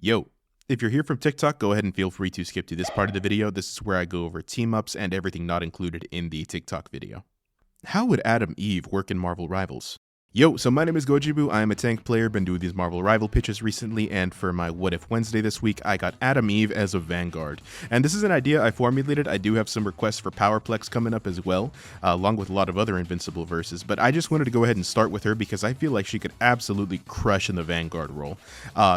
Yo, if you're here from TikTok, go ahead and feel free to skip to this part of the video. This is where I go over team-ups and everything not included in the TikTok video. How would Adam Eve work in Marvel Rivals? Yo, so my name is Gojibu, I am a tank player, been doing these Marvel Rival pitches recently, and for my What If Wednesday this week, I got Adam Eve as a Vanguard. And this is an idea I formulated. I do have some requests for Powerplex coming up as well, along with a lot of other Invincible verses, but I just wanted to go ahead and start with her because I feel like she could absolutely crush in the Vanguard role.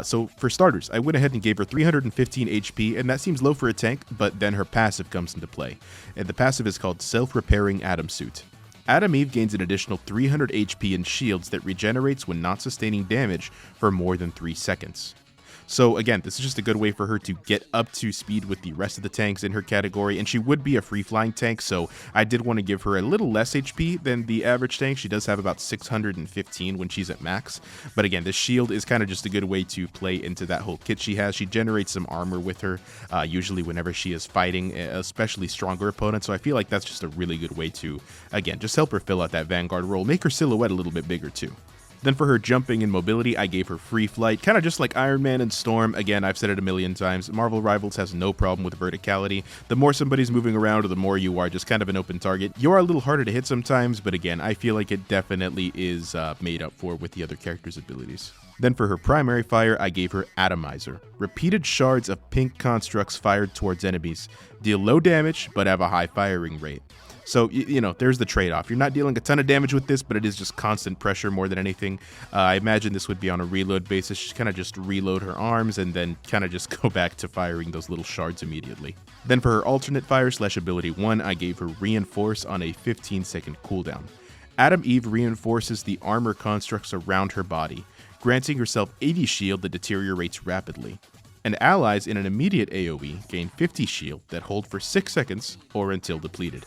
So for starters, I went ahead and gave her 315 HP, and that seems low for a tank, but then her passive comes into play. And the passive is called Self-Repairing Atom Suit. Adam Eve gains an additional 300 HP in shields that regenerates when not sustaining damage for more than 3 seconds. So again, this is just a good way for her to get up to speed with the rest of the tanks in her category, and she would be a free-flying tank, so I did want to give her a little less HP than the average tank. She does have about 615 when she's at max, but again, this shield is kind of just a good way to play into that whole kit she has. She generates some armor with her, usually whenever she is fighting, especially stronger opponents, so I feel like that's just a really good way to, again, just help her fill out that Vanguard role, make her silhouette a little bit bigger too. Then for her jumping and mobility, I gave her free flight, kind of just like Iron Man and Storm. Again, I've said it a million times, Marvel Rivals has no problem with verticality. The more somebody's moving around or the more you are just kind of an open target, you are a little harder to hit sometimes, but again, I feel like it definitely is made up for with the other characters' abilities. Then for her primary fire, I gave her Atomizer. Repeated shards of pink constructs fired towards enemies deal low damage, but have a high firing rate. So, you know, there's the trade-off. You're not dealing a ton of damage with this, but it is just constant pressure more than anything. I imagine this would be on a reload basis. She's kind of just reload her arms and then kind of just go back to firing those little shards immediately. Then for her alternate fire / ability 1, I gave her Reinforce on a 15-second cooldown. Adam Eve reinforces the armor constructs around her body, granting herself 80 shield that deteriorates rapidly. And allies in an immediate AoE gain 50 shield that hold for 6 seconds or until depleted.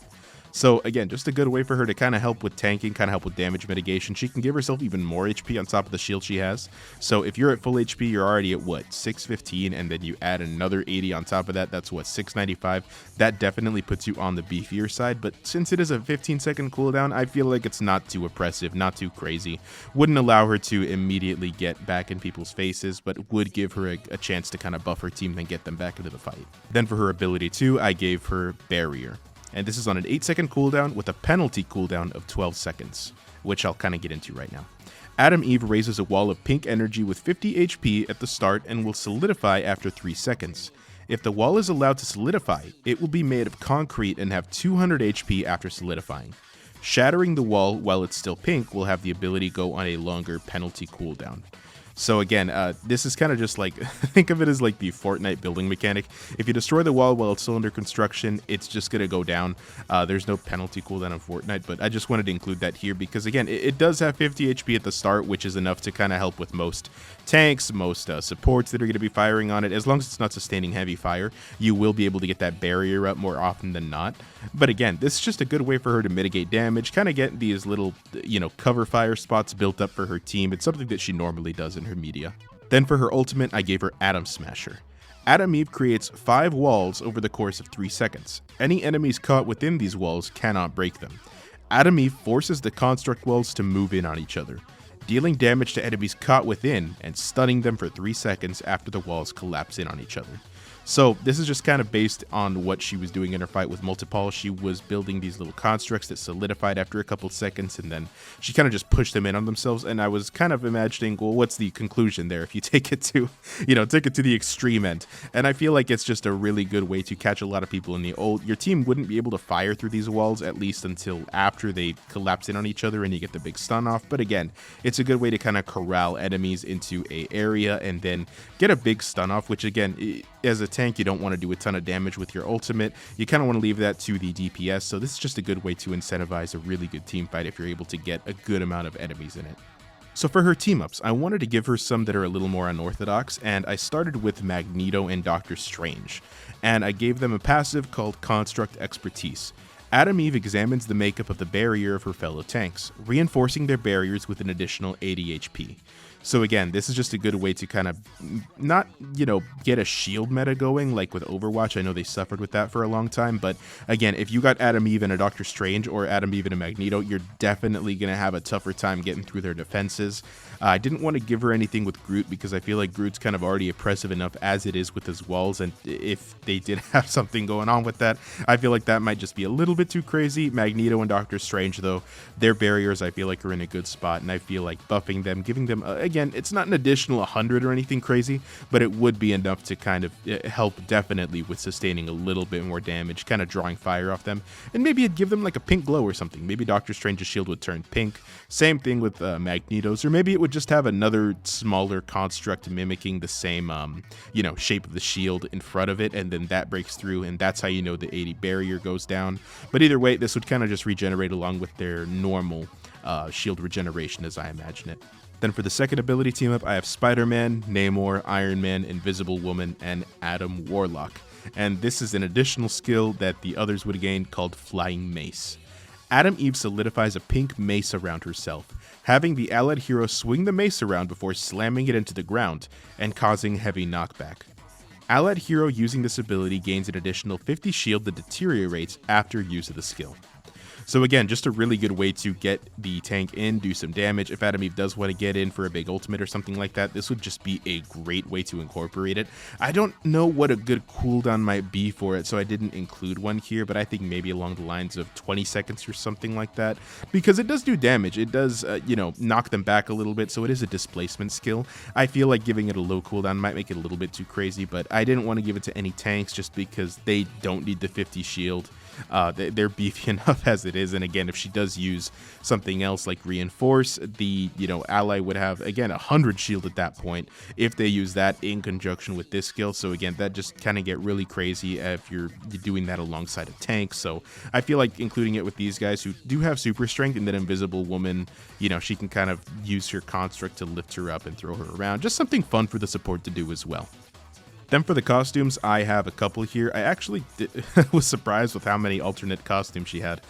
So again, just a good way for her to kind of help with tanking, kind of help with damage mitigation. She can give herself even more HP on top of the shield she has. So if you're at full HP, you're already at what, 615, and then you add another 80 on top of that, that's what, 695. That definitely puts you on the beefier side, but since it is a 15-second cooldown, I feel like it's not too oppressive, not too crazy. Wouldn't allow her to immediately get back in people's faces, but would give her a chance to kind of buff her team and get them back into the fight. Then for her ability 2, I gave her Barrier. And this is on an 8-second cooldown with a penalty cooldown of 12 seconds, which I'll kind of get into right now. Adam Eve raises a wall of pink energy with 50 HP at the start and will solidify after 3 seconds. If the wall is allowed to solidify, it will be made of concrete and have 200 HP after solidifying. Shattering the wall while it's still pink will have the ability go on a longer penalty cooldown. So again, this is kind of just like, think of it as like the Fortnite building mechanic. If you destroy the wall while it's still under construction, it's just going to go down. There's no penalty cooldown on Fortnite, but I just wanted to include that here because again, it does have 50 HP at the start, which is enough to kind of help with most tanks, most supports that are going to be firing on it. As long as it's not sustaining heavy fire, you will be able to get that barrier up more often than not. But again, this is just a good way for her to mitigate damage, kind of get these little, you know, cover fire spots built up for her team. It's something that she normally does in her media. Then for her ultimate, I gave her Atom Smasher. Adam Eve creates 5 walls over the course of 3 seconds. Any enemies caught within these walls cannot break them. Adam Eve forces the construct walls to move in on each other, dealing damage to enemies caught within and stunning them for 3 seconds after the walls collapse in on each other. So this is just kind of based on what she was doing in her fight with Multipole. She was building these little constructs that solidified after a couple seconds, and then she kind of just pushed them in on themselves. And I was kind of imagining, well, what's the conclusion there if you take it to, take it to the extreme end? And I feel like it's just a really good way to catch a lot of people in the ult. Your team wouldn't be able to fire through these walls, at least until after they collapse in on each other and you get the big stun off. But again, it's a good way to kind of corral enemies into a area and then get a big stun off, which again, as a tank, you don't want to do a ton of damage with your ultimate. You kind of want to leave that to the DPS, so this is just a good way to incentivize a really good team fight if you're able to get a good amount of enemies in it. So for her team-ups, I wanted to give her some that are a little more unorthodox, and I started with Magneto and Doctor Strange, and I gave them a passive called Construct Expertise. Adam Eve examines the makeup of the barrier of her fellow tanks, reinforcing their barriers with an additional 80 HP. So again, this is just a good way to kind of not, get a shield meta going like with Overwatch. I know they suffered with that for a long time, but again, if you got Adam Eve and a Doctor Strange or Adam Eve and a Magneto, you're definitely going to have a tougher time getting through their defenses. I didn't want to give her anything with Groot because I feel like Groot's kind of already oppressive enough as it is with his walls, and if they did have something going on with that, I feel like that might just be a little bit too crazy. Magneto and Doctor Strange, though, their barriers I feel like are in a good spot, and I feel like buffing them, giving them, again, it's not an additional 100 or anything crazy, but it would be enough to kind of help definitely with sustaining a little bit more damage, kind of drawing fire off them, and maybe it'd give them like a pink glow or something. Maybe Doctor Strange's shield would turn pink. Same thing with Magneto's, or maybe it would just have another smaller construct mimicking the same, shape of the shield in front of it, and then that breaks through, and that's how you know the 80 barrier goes down. But either way, this would kind of just regenerate along with their normal shield regeneration as I imagine it. Then for the second ability team up, I have Spider-Man, Namor, Iron Man, Invisible Woman, and Adam Warlock. And this is an additional skill that the others would gain called Flying Mace. Adam Eve solidifies a pink mace around herself, having the allied hero swing the mace around before slamming it into the ground and causing heavy knockback. Allied hero using this ability gains an additional 50 shield that deteriorates after use of the skill. So again, just a really good way to get the tank in, do some damage. If Adam Eve does want to get in for a big ultimate or something like that, this would just be a great way to incorporate it. I don't know what a good cooldown might be for it, so I didn't include one here, but I think maybe along the lines of 20 seconds or something like that, because it does do damage. It does, knock them back a little bit, so it is a displacement skill. I feel like giving it a low cooldown might make it a little bit too crazy, but I didn't want to give it to any tanks just because they don't need the 50 shield. They're beefy enough as it is, and again, if she does use something else like Reinforce, the ally would have again 100 shield at that point if they use that in conjunction with this skill. So again, that just kind of get really crazy if you're doing that alongside a tank. So I feel like including it with these guys who do have super strength, and then Invisible Woman, she can kind of use her construct to lift her up and throw her around. Just something fun for the support to do as well. Then for the costumes, I have a couple here. I actually was surprised with how many alternate costumes she had.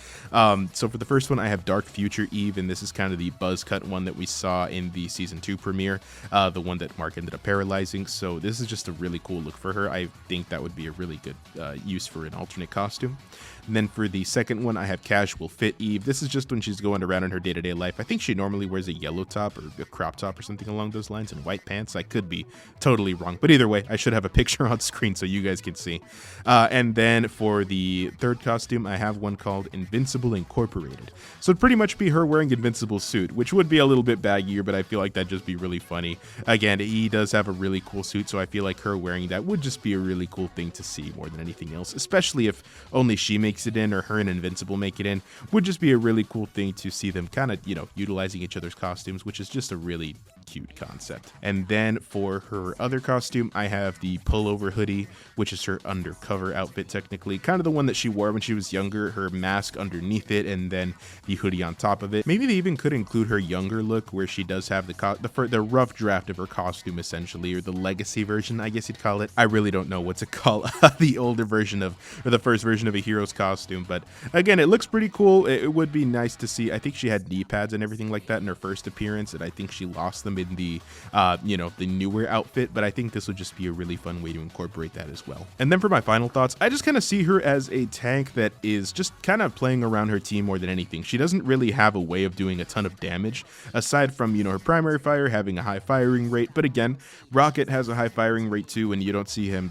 So for the first one, I have Dark Future Eve, and this is kind of the buzz cut one that we saw in the Season 2 premiere, the one that Mark ended up paralyzing. So this is just a really cool look for her. I think that would be a really good use for an alternate costume. And then for the second one, I have Casual Fit Eve. This is just when she's going around in her day-to-day life. I think she normally wears a yellow top or a crop top or something along those lines and white pants. I could be totally wrong, but either way, I should have a picture on screen so you guys can see. And then for the third costume, I have one called Invincible Incorporated. So it'd pretty much be her wearing Invincible's suit, which would be a little bit baggier, but I feel like that'd just be really funny. Again, he does have a really cool suit, so I feel like her wearing that would just be a really cool thing to see more than anything else, especially if only she makes it in or her and Invincible make it in. Would just be a really cool thing to see them kind of, utilizing each other's costumes, which is just a really cute concept. And then for her other costume, I have the pullover hoodie, which is her undercover outfit technically, kind of the one that she wore when she was younger, her mask underneath it and then the hoodie on top of it. Maybe they even could include her younger look where she does have the rough draft of her costume essentially, or the legacy version, I guess you'd call it. I really don't know what to call the older version of, or the first version of a hero's costume, but again, it looks pretty cool. It would be nice to see. I think she had knee pads and everything like that in her first appearance, and I think she lost them in the the newer outfit, but I think this would just be a really fun way to incorporate that as well. And then for my final thoughts, I just kind of see her as a tank that is just kind of playing around her team more than anything. She doesn't really have a way of doing a ton of damage aside from her primary fire having a high firing rate, but again, Rocket has a high firing rate too, and you don't see him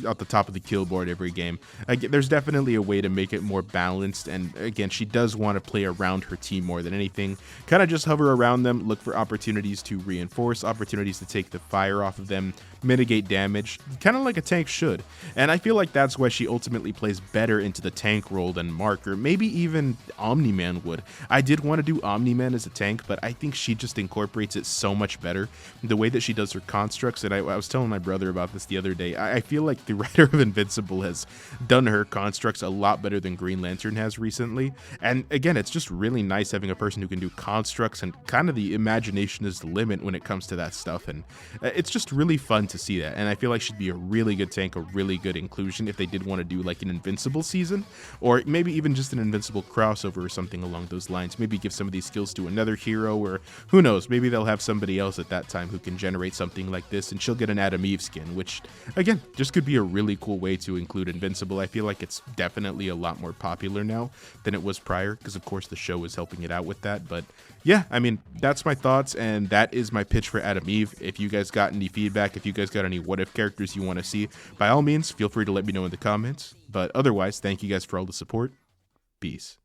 at the top of the kill board every game. There's definitely a way to make it more balanced, and again, she does want to play around her team more than anything, kind of just hover around them, look for opportunities to reinforce, opportunities to take the fire off of them, mitigate damage, kind of like a tank should. And I feel like that's why she ultimately plays better into the tank role than Mark, or maybe even Omni-Man would. I did want to do Omni-Man as a tank, but I think she just incorporates it so much better. The way that she does her constructs, and I was telling my brother about this the other day, I feel like the writer of Invincible has done her constructs a lot better than Green Lantern has recently. And again, it's just really nice having a person who can do constructs, and kind of the imagination is the limit when it comes to that stuff, and it's just really fun fun to see that, and I feel like she'd be a really good tank, a really good inclusion if they did want to do like an Invincible season, or maybe even just an Invincible crossover or something along those lines. Maybe give some of these skills to another hero, or who knows, maybe they'll have somebody else at that time who can generate something like this, and she'll get an Adam Eve skin, which again just could be a really cool way to include Invincible. I feel like it's definitely a lot more popular now than it was prior, because of course the show is helping it out with that. But yeah, I mean, that's my thoughts, and that is my pitch for Adam Eve. If you guys got any feedback, if you guys got any what if characters you want to see, by all means, feel free to let me know in the comments. But otherwise, thank you guys for all the support. Peace.